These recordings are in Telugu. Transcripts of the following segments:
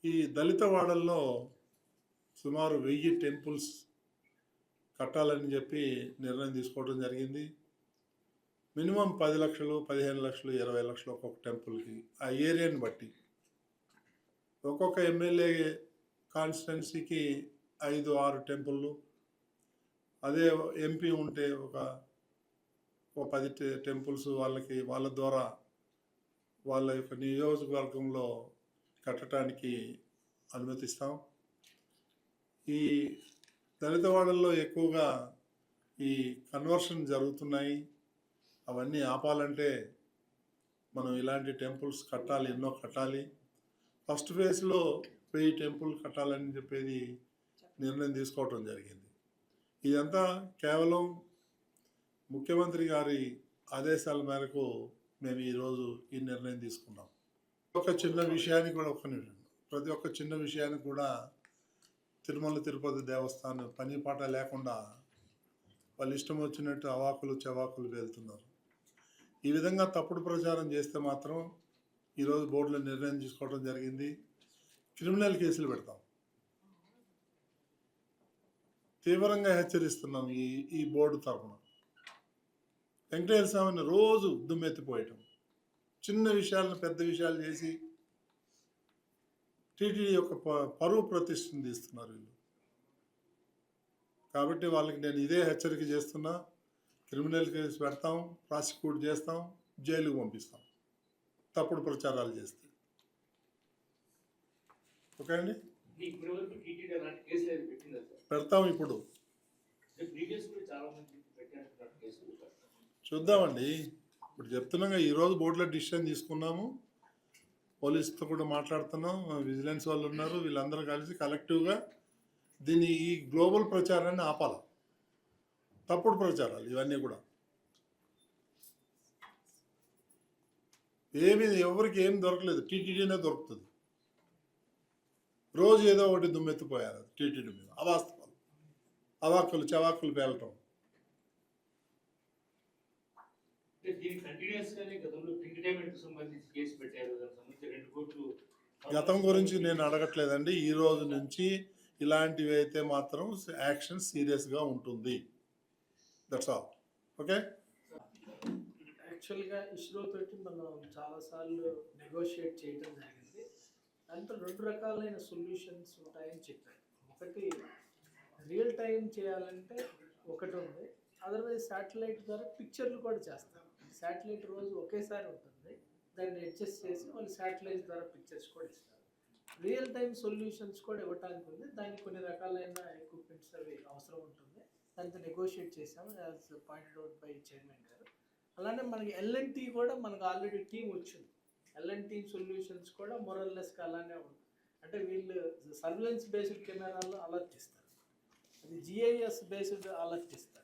ఈ దళిత వాడల్లో సుమారు 1000 టెంపుల్స్ కట్టాలని చెప్పి నిర్ణయం తీసుకోవడం జరిగింది. మినిమం 10 లక్షలు, 15 లక్షలు, 20 లక్షలు ఒక్కొక్క టెంపుల్కి, ఆ ఏరియాని బట్టి. ఒక్కొక్క ఎమ్మెల్యే కాన్స్టిట్యున్సీకి 5-6 టెంపుళ్ళు, అదే ఎంపీ ఉంటే ఒక 10 టెంపుల్స్ వాళ్ళ ద్వారా వాళ్ళ యొక్క నియోజకవర్గంలో కట్టడానికి అనుమతిస్తాం. ఈ దళిత వాడల్లో ఎక్కువగా ఈ కన్వర్షన్ జరుగుతున్నాయి. అవన్నీ ఆపాలంటే మనం ఇలాంటి టెంపుల్స్ కట్టాలి, ఎన్నో కట్టాలి. ఫస్ట్ ఫేజ్లో 1000 టెంపుల్ కట్టాలని చెప్పేది నిర్ణయం తీసుకోవటం జరిగింది. ఇదంతా కేవలం ముఖ్యమంత్రి గారి ఆదేశాల మేరకు మేము ఈరోజు ఈ నిర్ణయం తీసుకున్నాం. ప్రతి ఒక్క చిన్న విషయానికి కూడా తిరుమల తిరుపతి దేవస్థానం పని పాట లేకుండా వాళ్ళు ఇష్టం వచ్చినట్టు అవాకులు చవాకులు వెళ్తున్నారు. ఈ విధంగా తప్పుడు ప్రచారం చేస్తే మాత్రం ఈరోజు బోర్డులో నిర్ణయం తీసుకోవడం జరిగింది. క్రిమినల్ కేసులు పెడతాం. తీవ్రంగా హెచ్చరిస్తున్నాం ఈ బోర్డు తరఫున. వెంకటేశ్వర స్వామిని రోజు దుమ్మెత్తిపోయటం, చిన్న విషయాలను పెద్ద విషయాలు చేసి టీటీడీ యొక్క పరువు ప్రతిష్టను తీస్తున్నారు వీళ్ళు. కాబట్టి వాళ్ళకి నేను ఇదే హెచ్చరిక చేస్తున్నా. క్రిమినల్ కేసు పెడతాం, ప్రాసిక్యూట్ చేస్తాం, జైలుకు పంపిస్తాం తప్పుడు ప్రచారాలు చేస్తే. ఓకే అండి, పెడతాం. ఇప్పుడు చూద్దామండి. ఇప్పుడు చెప్తున్నాగా ఈరోజు బోర్డులో డిసిషన్ తీసుకున్నాము. పోలీసుతో కూడా మాట్లాడుతున్నాం, విజిలెన్స్ వాళ్ళు ఉన్నారు, వీళ్ళందరూ కలిసి కలెక్టివ్గా ఈ గ్లోబల్ ప్రచారాన్ని ఆపాలి. తప్పుడు ప్రచారాలు ఇవన్నీ కూడా ఎవరికి ఏం దొరకలేదు, టీటీడీనే దొరుకుతుంది. రోజు ఏదో ఒకటి దుమ్మెత్తిపోయారు టీటీడీ మీద, అవాస్తవాలు, అవాక్కులు చవాకులు పేలటం. గతం గురించి నేను అడగట్లేదండి. ఈ రోజు నుంచి ఇలాంటివి అయితే మాత్రం యాక్షన్ సీరియస్గా ఉంటుంది. That's all. ఓకే. యాక్చువల్గా ఇస్రో తోటి మనం చాలాసార్లు నెగోషియేట్ చేయడం జరిగింది. దాంట్లో 2 రకాలైన సొల్యూషన్స్ ఉంటాయని చెప్పారు. ఒకటి రియల్ టైం చేయాలంటే ఒకటి ఉంది, అదర్వైజ్ శాటిలైట్ ద్వారా పిక్చర్లు కూడా చేస్తారు. శాటిలైట్ రోజు ఒకేసారి ఉంటుంది, దాన్ని అడ్జస్ట్ చేసి వాళ్ళు శాటిలైట్ ద్వారా పిక్చర్స్ కూడా ఇస్తారు. రియల్ టైం సొల్యూషన్స్ కూడా ఇవ్వడానికి ఉంది. దానికి కొన్ని రకాలైన ఎక్విప్మెంట్స్ అవి అవసరం ఉంటుంది. దాంతో నెగోషియేట్ చేసాము, as pointed out by chairman గారు. అలానే మనకి ఎల్ఎన్టీ కూడా మనకు ఆల్రెడీ టీం వచ్చింది. ఎల్ఎన్టీ సొల్యూషన్స్ కూడా మొరల్లెస్గా అలానే ఉంది. అంటే వీళ్ళు సర్వేలెన్స్ బేస్డ్ కెమెరాలు అలర్ట్ ఇస్తారు, అది జిఐఎస్ బేస్డ్ అలర్ట్ ఇస్తారు.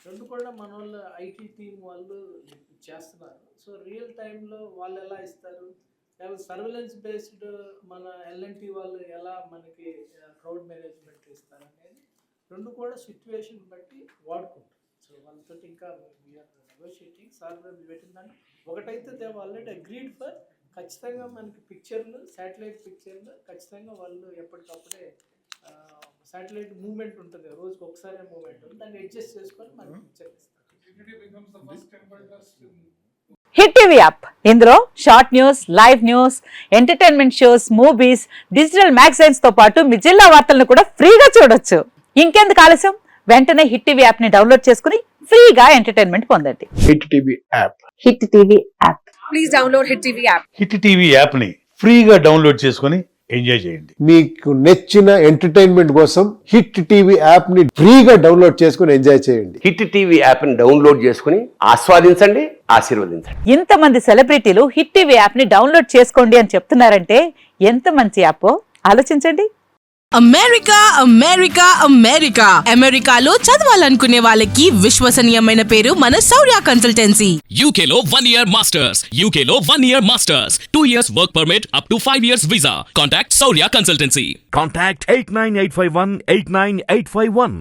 2 కూడా మన వాళ్ళు ఐటీ టీం వాళ్ళు చేస్తున్నారు. సో రియల్ టైంలో వాళ్ళు ఎలా ఇస్తారు, లేకపోతే సర్వేలెన్స్ బేస్డ్ మన ఎల్ఎన్టీ వాళ్ళు ఎలా మనకి క్రౌడ్ మేనేజ్మెంట్ ఇస్తారు అనేది 2 కూడా సిచ్యువేషన్ బట్టి వాడుకుంటారు. సో వాళ్ళతో ఇంకా వీఆర్ నెగోషియేటింగ్. సార్ పెట్టిందని ఒకటైతే దే ఆల్రెడీ అగ్రీడ్ ఫర్ ఖచ్చితంగా మనకి పిక్చర్లు, శాటిలైట్ పిక్చర్లు ఖచ్చితంగా వాళ్ళు ఎప్పటికప్పుడే శాటిలైట్ మూవ్మెంట్ ఉంటుంది, రోజుకి ఒకసారి మూవ్మెంట్ ఉంటుంది, దాన్ని అడ్జస్ట్ చేసుకొని మనకి పిక్చర్ ఇస్తారు. హిట్ టీవీ యాప్, ఇందులో short news, live news, entertainment shows, movies, digital magazines తో పాటు మీ జిల్లా వార్తలను కూడా ఫ్రీగా చూడొచ్చు. ఇంకెందుకు ఆలస్యం, వెంటనే హిట్ టీవీ యాప్ ని డౌన్లోడ్ చేసుకుని ఫ్రీగా ఎంటర్టైన్మెంట్ పొందండి. Hit TV app, hit TV app, please download hit TV app. Hit TV app ని ఫ్రీగా డౌన్లోడ్ చేసుకుని ఎంజాయ్ చేయండి. మీకు నచ్చిన ఎంటర్టైన్మెంట్ కోసం హిట్ టీవీ యాప్ ని ఫ్రీగా డౌన్లోడ్ చేసుకుని ఎంజాయ్ చేయండి. హిట్ టీవీ యాప్ ని డౌన్లోడ్ చేసుకుని ఆస్వాదించండి, ఆశీర్వదించండి. ఇంతమంది సెలబ్రిటీలు హిట్ టీవీ యాప్ ని డౌన్లోడ్ చేసుకోండి అని చెప్తున్నారంటే ఎంత మంచి యాప్ ఆలోచించండి. అమెరికా అమెరికా అమెరికా అమెరికాలో చదవాలనుకునే వాళ్ళకి విశ్వసనీయమైన పేరు మన శౌర్య కన్సల్టెన్సీ. UK లో 1 year masters, UK లో 1 year masters, 2 years work permit up to 5 years visa. Contact Saurya Consultancy. Contact 89851 89851.